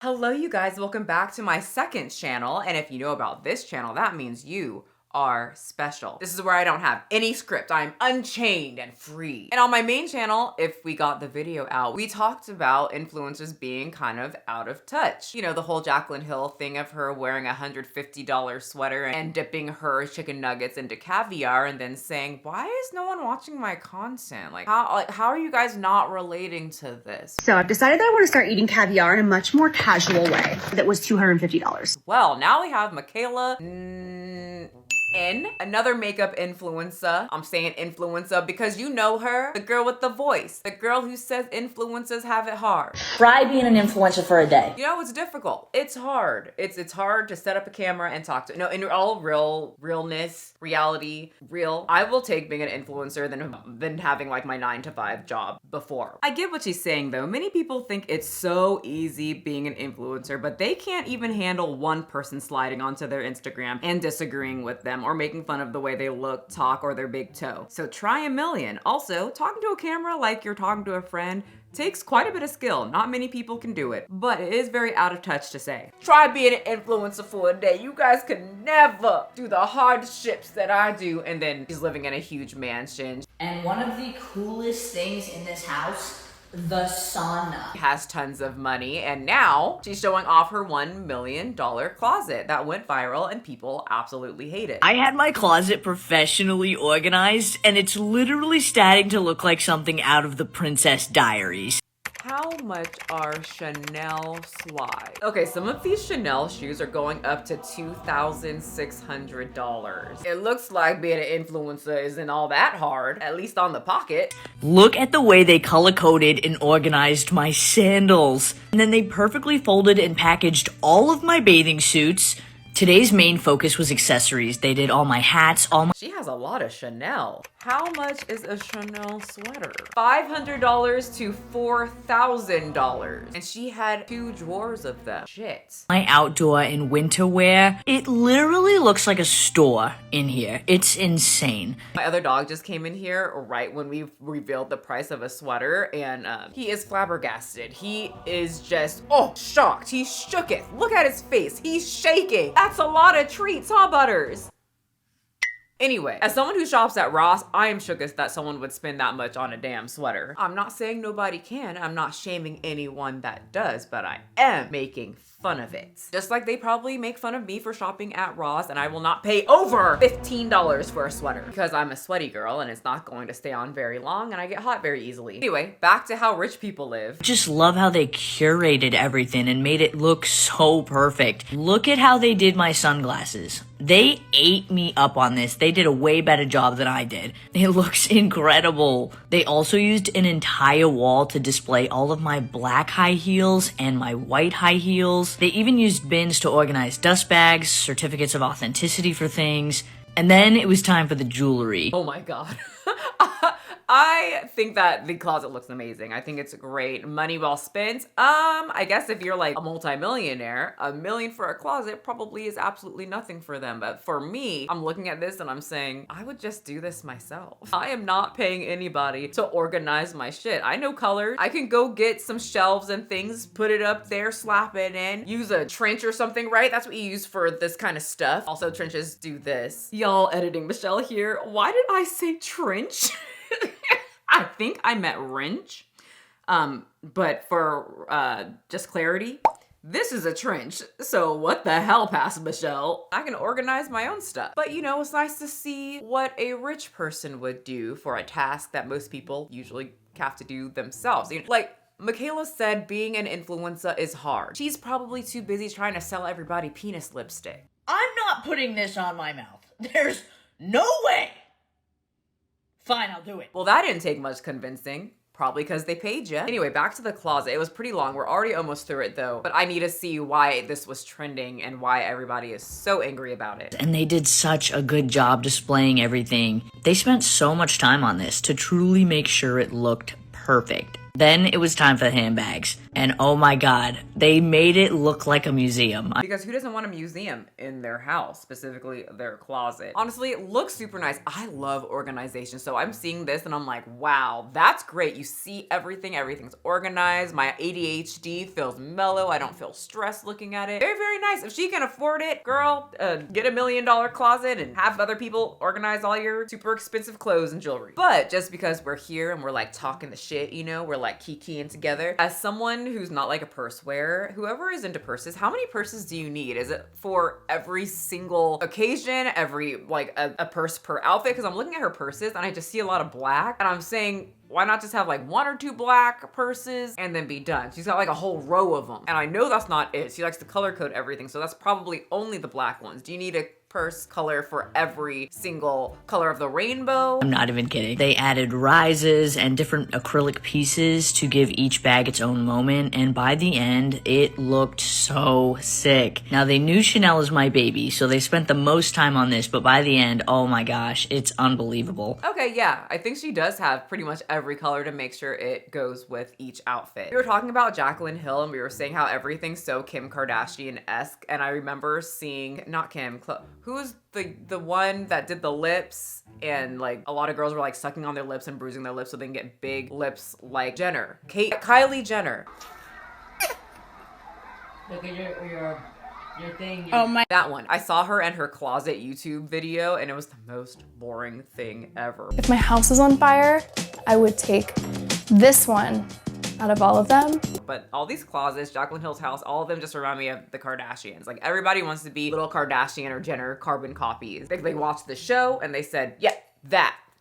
Hello you guys, welcome back to my second channel, and if you know about this channel, that means you are special. This is where I don't have any script. I'm unchained and free. And on my main channel, if we got the video out, we talked about influencers being kind of out of touch. You know, the whole Jaclyn Hill thing of her wearing a $150 sweater and dipping her chicken nuggets into caviar and then saying, why is no one watching my content? How are you guys not relating to this? So I've decided that I want to start eating caviar in a much more casual way. That was $250. Well, now we have Mikayla another makeup influencer. I'm saying influencer because you know her, the girl with the voice, the girl who says influencers have it hard. Try being an influencer for a day. You know, it's difficult. It's hard. It's hard to set up a camera and talk to. No, in all realness, reality, real. I will take being an influencer than having like my 9-to-5 job before. I get what she's saying though. Many people think it's so easy being an influencer, but they can't even handle one person sliding onto their Instagram and disagreeing with them or making fun of the way they look, talk, or their big toe. So try a million. Also, talking to a camera like you're talking to a friend takes quite a bit of skill. Not many people can do it, but it is very out of touch to say. Try being an influencer for a day. You guys could never do the hardships that I do. And then she's living in a huge mansion. And one of the coolest things in this house, the sauna. Has tons of money, and now she's showing off her $1 million closet that went viral and people absolutely hate it. I had my closet professionally organized, and it's literally starting to look like something out of the Princess Diaries. How much are Chanel slides? Okay, some of these Chanel shoes are going up to $2,600. It looks like being an influencer isn't all that hard, at least on the pocket. Look at the way they color-coded and organized my sandals. And then they perfectly folded and packaged all of my bathing suits. Today's main focus was accessories. They did all my hats, She has a lot of Chanel. How much is a Chanel sweater? $500 to $4,000. And she had 2 drawers of them. Shit. my outdoor and winter wear. It literally looks like a store in here. It's insane. My other dog just came in here right when we revealed the price of a sweater, and he is flabbergasted. He is just, shocked. He shooketh. Look at his face. He's shaking. That's a lot of treats, huh, Butters? Anyway, as someone who shops at Ross, I am shookest that someone would spend that much on a damn sweater. I'm not saying nobody can. I'm not shaming anyone that does, but I am making fun of it. Just like they probably make fun of me for shopping at Ross, and I will not pay over $15 for a sweater because I'm a sweaty girl and it's not going to stay on very long and I get hot very easily. Anyway, back to how rich people live. Just love how they curated everything and made it look so perfect. Look at how they did my sunglasses. They ate me up on this. They did a way better job than I did. It looks incredible. They also used an entire wall to display all of my black high heels and my white high heels. They even used bins to organize dust bags, certificates of authenticity for things. And then it was time for the jewelry. Oh my God. I think that the closet looks amazing. I think it's great. Money well spent. I guess if you're like a multimillionaire, $1 million for a closet probably is absolutely nothing for them. But for me, I'm looking at this and I'm saying, I would just do this myself. I am not paying anybody to organize my shit. I know colors. I can go get some shelves and things, put it up there, slap it in, use a trench or something, right? That's what you use for this kind of stuff. Also, trenches do this. Y'all, editing Michelle here. Why did I say trench? I think I meant wrench, but for just clarity, this is a trench. So what the hell, past Michelle? I can organize my own stuff. But you know, it's nice to see what a rich person would do for a task that most people usually have to do themselves. You know, like Mikayla said, being an influencer is hard. She's probably too busy trying to sell everybody penis lipstick. I'm not putting this on my mouth. There's no way. Fine, I'll do it. Well, that didn't take much convincing. Probably because they paid you. Anyway, back to the closet. It was pretty long. We're already almost through it though. But I need to see why this was trending and why everybody is so angry about it. And they did such a good job displaying everything. They spent so much time on this to truly make sure it looked perfect. Then it was time for the handbags. And oh my god, they made it look like a museum. Because who doesn't want a museum in their house, specifically their closet? Honestly, it looks super nice. I love organization. So I'm seeing this and I'm like, wow, that's great. You see everything, everything's organized. My ADHD feels mellow. I don't feel stressed looking at it. Very, very nice. If she can afford it, girl, get $1 million closet and have other people organize all your super expensive clothes and jewelry. But just because we're here and we're like talking the shit, you know, we're like kikiing together. As someone who's not like a purse wearer, whoever is into purses, how many purses do you need? Is it for every single occasion, every like a purse per outfit? Because I'm looking at her purses and I just see a lot of black and I'm saying, why not just have like 1 or 2 black purses and then be done? She's got like a whole row of them. And I know that's not it. She likes to color code everything. So that's probably only the black ones. Do you need a purse color for every single color of the rainbow? I'm not even kidding. They added rises and different acrylic pieces to give each bag its own moment, and by the end, it looked so sick. Now, they knew Chanel is my baby, so they spent the most time on this, but by the end, oh my gosh, it's unbelievable. Okay, yeah, I think she does have pretty much every color to make sure it goes with each outfit. We were talking about Jaclyn Hill, and we were saying how everything's so Kim Kardashian-esque, and I remember seeing, not Kim, who's the one that did the lips and like a lot of girls were like sucking on their lips and bruising their lips so they can get big lips like Jenner. Kylie Jenner. Look at your thing. Oh my. That one. I saw her and her closet YouTube video and it was the most boring thing ever. If my house was on fire, I would take this one out of all of them. But all these closets, Jaclyn Hill's house, all of them just remind me of the Kardashians. Like everybody wants to be little Kardashian or Jenner carbon copies. They watched the show and they said, yeah,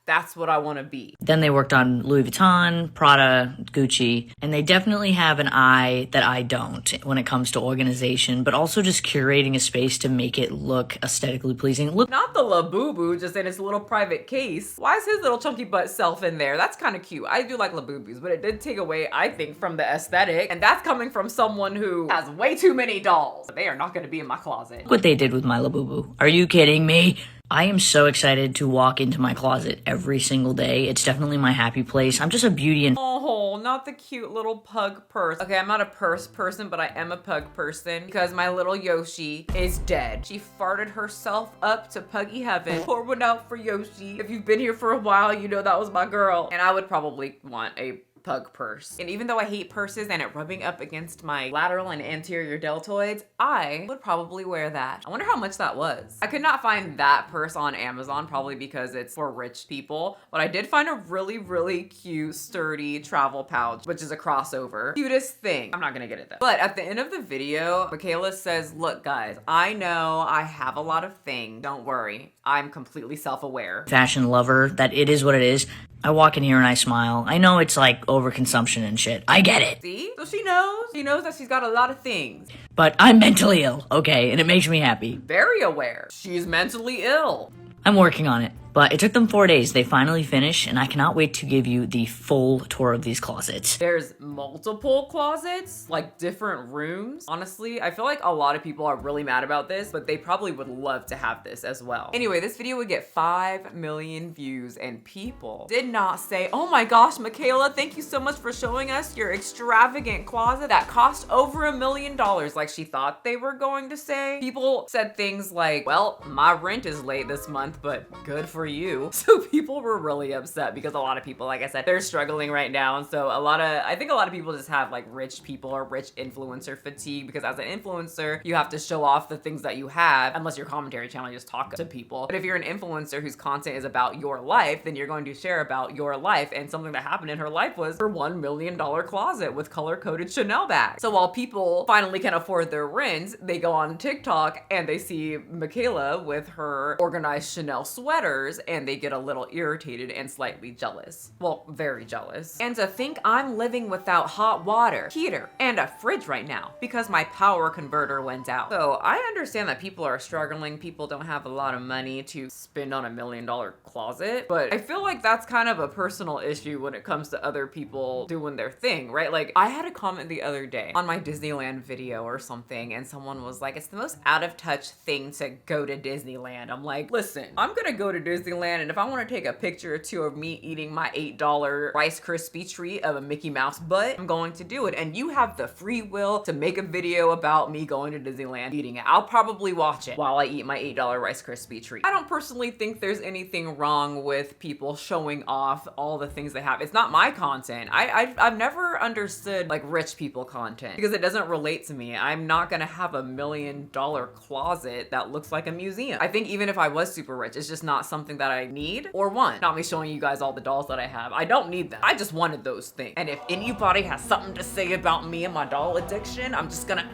that's what I want to be. Then they worked on Louis Vuitton, Prada, Gucci, and they definitely have an eye that I don't when it comes to organization, but also just curating a space to make it look aesthetically pleasing. Look, Not the Labubu just in its little private case. Why is his little chunky butt self in there? That's kind of cute. I do like Labubus, but it did take away, I think, from the aesthetic. And that's coming from someone who has way too many dolls. They are not going to be in my closet. what they did with my Labubu. Are you kidding me? I am so excited to walk into my closet every single day. It's definitely my happy place. I'm just a beauty and Oh, not the cute little pug purse. Okay, I'm not a purse person, but I am a pug person because my little Yoshi is dead. She farted herself up to puggy heaven. Pour one out for Yoshi. If you've been here for a while, you know that was my girl. And I would probably want a pug purse. And even though I hate purses and it rubbing up against my lateral and anterior deltoids, I would probably wear that. I wonder how much that was. I could not find that purse on Amazon, probably because it's for rich people, but I did find a really, really cute, sturdy travel pouch, which is a crossover. Cutest thing. I'm not gonna get it though. But at the end of the video, Mikayla says, look guys, I know I have a lot of things. Don't worry. I'm completely self-aware. fashion lover that it is what it is. I walk in here and I smile. I know it's like overconsumption and shit. I get it. See? So she knows. She knows that she's got a lot of things. But I'm mentally ill, okay? And it makes me happy. Very aware. She's mentally ill. I'm working on it. But it took them 4 days. They finally finished, and I cannot wait to give you the full tour of these closets. There's multiple closets, like different rooms. Honestly, I feel like a lot of people are really mad about this, but they probably would love to have this as well. Anyway, this video would get 5 million views and people did not say, oh my gosh, Mikayla, thank you so much for showing us your extravagant closet that cost over $1 million like she thought they were going to say. People said things like, well, my rent is late this month, but good for you. So people were really upset because a lot of people, like I said, they're struggling right now. And so I think a lot of people just have like rich people or rich influencer fatigue because as an influencer, you have to show off the things that you have unless your commentary channel, you just talk to people. But if you're an influencer whose content is about your life, then you're going to share about your life. And something that happened in her life was her $1 million closet with color-coded Chanel bags. So while people finally can afford their rent, they go on TikTok and they see Mikayla with her organized Chanel sweaters and they get a little irritated and slightly jealous. Well, very jealous. And to think I'm living without hot water, heater, and a fridge right now because my power converter went out. So I understand that people are struggling. People don't have a lot of money to spend on $1 million closet, but I feel like that's kind of a personal issue when it comes to other people doing their thing, right? Like I had a comment the other day on my Disneyland video or something and someone was like, it's the most out of touch thing to go to Disneyland. I'm like, listen, I'm gonna go to Disneyland Disneyland, and if I want to take a picture or two of me eating my $8 Rice Krispie treat of a Mickey Mouse butt, I'm going to do it. And you have the free will to make a video about me going to Disneyland eating it. I'll probably watch it while I eat my $8 Rice Krispie treat. I don't personally think there's anything wrong with people showing off all the things they have. It's not my content. I've never understood like rich people content because it doesn't relate to me. I'm not gonna have $1 million closet that looks like a museum. I think even if I was super rich, it's just not something that I need or want. Not me showing you guys all the dolls that I have. I don't need them. I just wanted those things. And if anybody has something to say about me and my doll addiction, I'm just gonna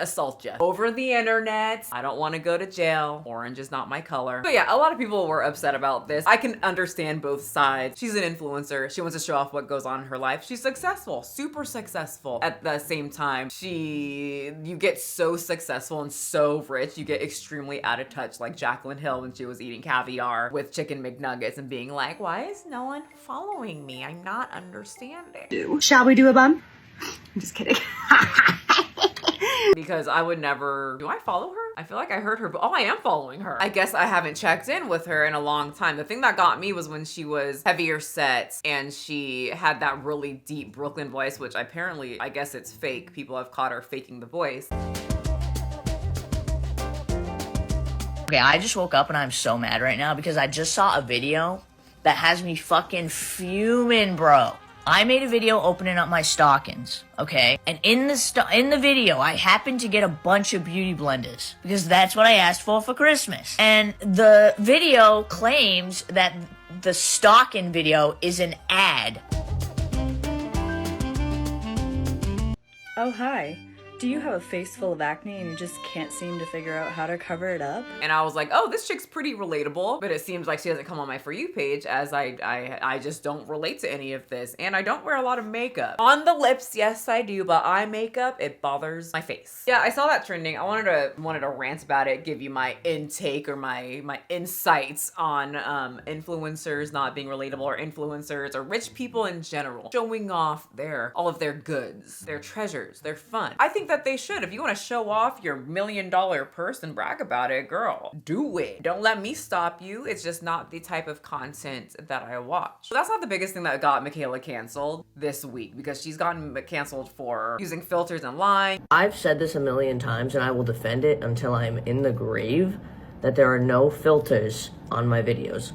assault you over the internet. I don't want to go to jail. Orange is not my color. But yeah, a lot of people were upset about this. I can understand both sides. She's an influencer. She wants to show off what goes on in her life. She's successful, super successful. At the same time, you get so successful and so rich, you get extremely out of touch, like Jaclyn Hill when she was eating caviar with chicken McNuggets and being like, why is no one following me? I'm not understanding. Shall we do a bun? I'm just kidding. Because I would never, do I follow her? I feel like I heard her, but oh, I am following her. I guess I haven't checked in with her in a long time. The thing that got me was when she was heavier set and she had that really deep Brooklyn voice, which apparently, I guess it's fake. People have caught her faking the voice. Okay, I just woke up and I'm so mad right now because I just saw a video that has me fucking fuming, bro. I made a video opening up my stockings, okay? And in the video, I happened to get a bunch of beauty blenders because that's what I asked for Christmas. And the video claims that the stocking video is an ad. Oh, hi. Do you have a face full of acne and you just can't seem to figure out how to cover it up? And I was like, oh, this chick's pretty relatable, but it seems like she doesn't come on my For You page as I just don't relate to any of this. And I don't wear a lot of makeup. On the lips, yes, I do, but eye makeup, it bothers my face. Yeah, I saw that trending. I wanted to rant about it, give you my intake or my insights on influencers not being relatable, or influencers or rich people in general showing off all of their goods, their treasures, their fun. I think that they should. If you want to show off your $1 million purse and brag about it, girl, do it. Don't let me stop you. It's just not the type of content that I watch. But that's not the biggest thing that got Mikayla canceled this week, because she's gotten canceled for using filters and lying. I've said this a million times and I will defend it until I'm in the grave, that there are no filters on my videos.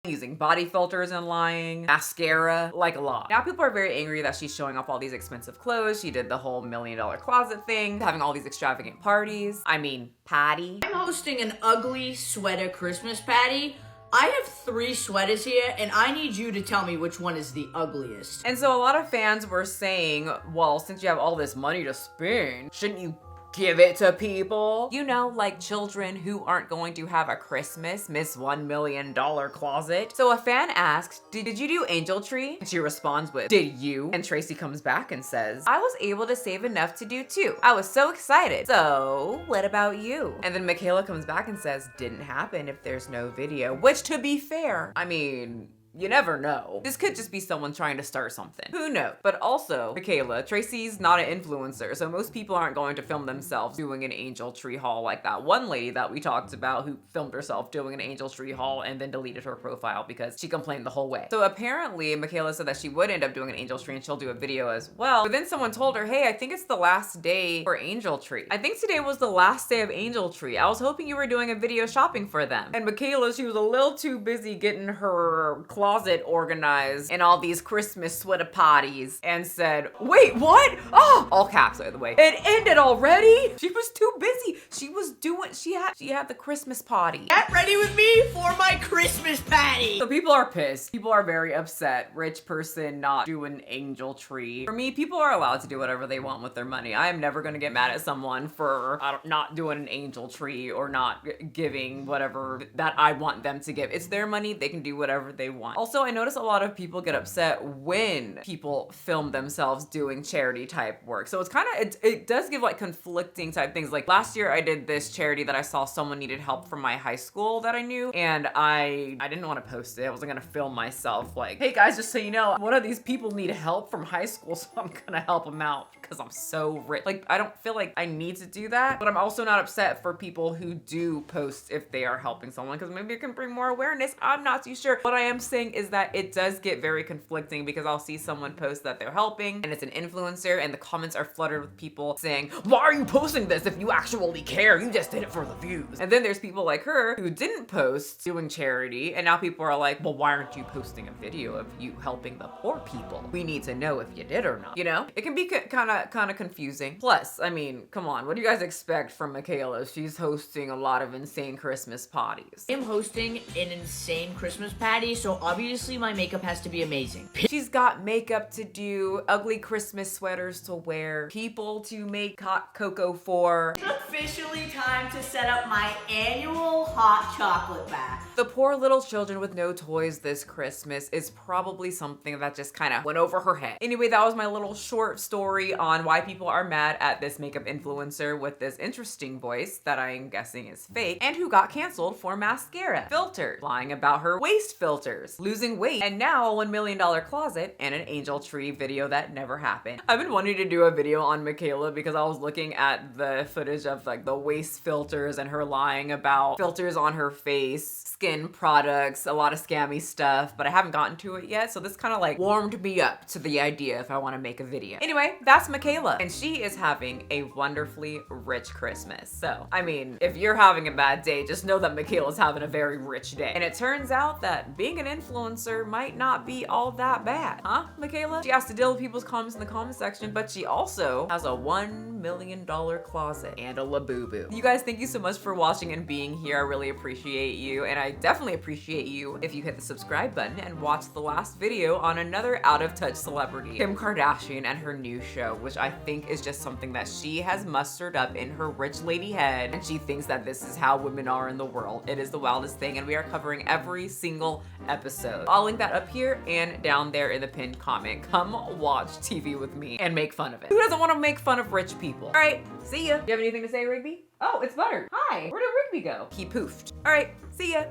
Using body filters and lying, mascara, like a lot. Now people are very angry that she's showing off all these expensive clothes. She did the whole $1 million closet thing, having all these extravagant parties. I mean, patty. I'm hosting an ugly sweater Christmas party. I have 3 sweaters here, and I need you to tell me which one is the ugliest. And so a lot of fans were saying, well, since you have all this money to spend, shouldn't you give it to people? You know, like children who aren't going to have a Christmas, Miss $1 million closet. So a fan asked, did you do Angel Tree? And she responds with, did you? And Tracy comes back and says, I was able to save enough to do 2. I was so excited. So what about you? And then Mikayla comes back and says, didn't happen if there's no video. Which, to be fair, I mean, you never know. This could just be someone trying to start something. Who knows? But also, Mikayla, Tracy's not an influencer, so most people aren't going to film themselves doing an Angel Tree haul like that one lady that we talked about who filmed herself doing an Angel Tree haul and then deleted her profile because she complained the whole way. So apparently, Mikayla said that she would end up doing an Angel Tree and she'll do a video as well. But then someone told her, hey, I think it's the last day for Angel Tree. I think today was the last day of Angel Tree. I was hoping you were doing a video shopping for them. And Mikayla, she was a little too busy getting her closet organized and all these Christmas sweater parties and said, wait, what? Oh, all caps, by the way. It ended already? She was too busy. She had the Christmas party. Get ready with me for my Christmas party. So people are pissed. People are very upset. Rich person not doing Angel Tree. For me, people are allowed to do whatever they want with their money. I am never gonna get mad at someone for not doing an Angel Tree or not giving whatever that I want them to give. It's their money. They can do whatever they want. want. Also, I notice a lot of people get upset when people film themselves doing charity type work. So it's kind of, it does give like conflicting type things. Like last year I did this charity that I saw someone needed help from my high school that I knew, and I didn't want to post it. I wasn't gonna film myself like, hey guys, just so you know, one of these people need help from high school, so I'm gonna help them out because I'm so rich. Like, I don't feel like I need to do that, but I'm also not upset for people who do post if they are helping someone, because maybe it can bring more awareness. I'm not too sure. What I am saying is that it does get very conflicting, because I'll see someone post that they're helping and it's an influencer, and the comments are flooded with people saying, why are you posting this if you actually care? You just did it for the views. And then there's people like her who didn't post doing charity, and now people are like, well, why aren't you posting a video of you helping the poor people? We need to know if you did or not. You know, it can be kind of confusing. Plus, I mean, come on, what do you guys expect from Mikayla? She's hosting a lot of insane Christmas parties. I'm hosting an insane Christmas party, so obviously my makeup has to be amazing. She's got makeup to do, ugly Christmas sweaters to wear, people to make hot cocoa for. It's officially time to set up my annual hot chocolate bath. The poor little children with no toys this Christmas is probably something that just kind of went over her head. Anyway, that was my little short story on why people are mad at this makeup influencer with this interesting voice that I'm guessing is fake, and who got canceled for mascara filters, lying about her waist filters, losing weight, and now a $1 million closet and an angel tree video that never happened. I've been wanting to do a video on Mikayla because I was looking at the footage of like the waist filters and her lying about filters on her face, skin products, a lot of scammy stuff, but I haven't gotten to it yet. So this kind of like warmed me up to the idea if I want to make a video. Anyway, that's Mikayla, and she is having a wonderfully rich Christmas. So, I mean, if you're having a bad day, just know that Mikayla's having a very rich day. And it turns out that being an influencer might not be all that bad. Huh, Mikayla? She has to deal with people's comments in the comment section, but she also has a $1 million closet and a Labubu. You guys, thank you so much for watching and being here. I really appreciate you, and I definitely appreciate you if you hit the subscribe button and watch the last video on another out of touch celebrity, Kim Kardashian, and her new show, which I think is just something that she has mustered up in her rich lady head, and she thinks that this is how women are in the world. It is the wildest thing, and we are covering every single episode. I'll link that up here and down there in the pinned comment. Come watch TV with me and make fun of it. Who doesn't want to make fun of rich people? All right, see ya. Do you have anything to say, Rigby? Oh, it's Butter. Hi, where did Rigby go? He poofed. All right, see ya.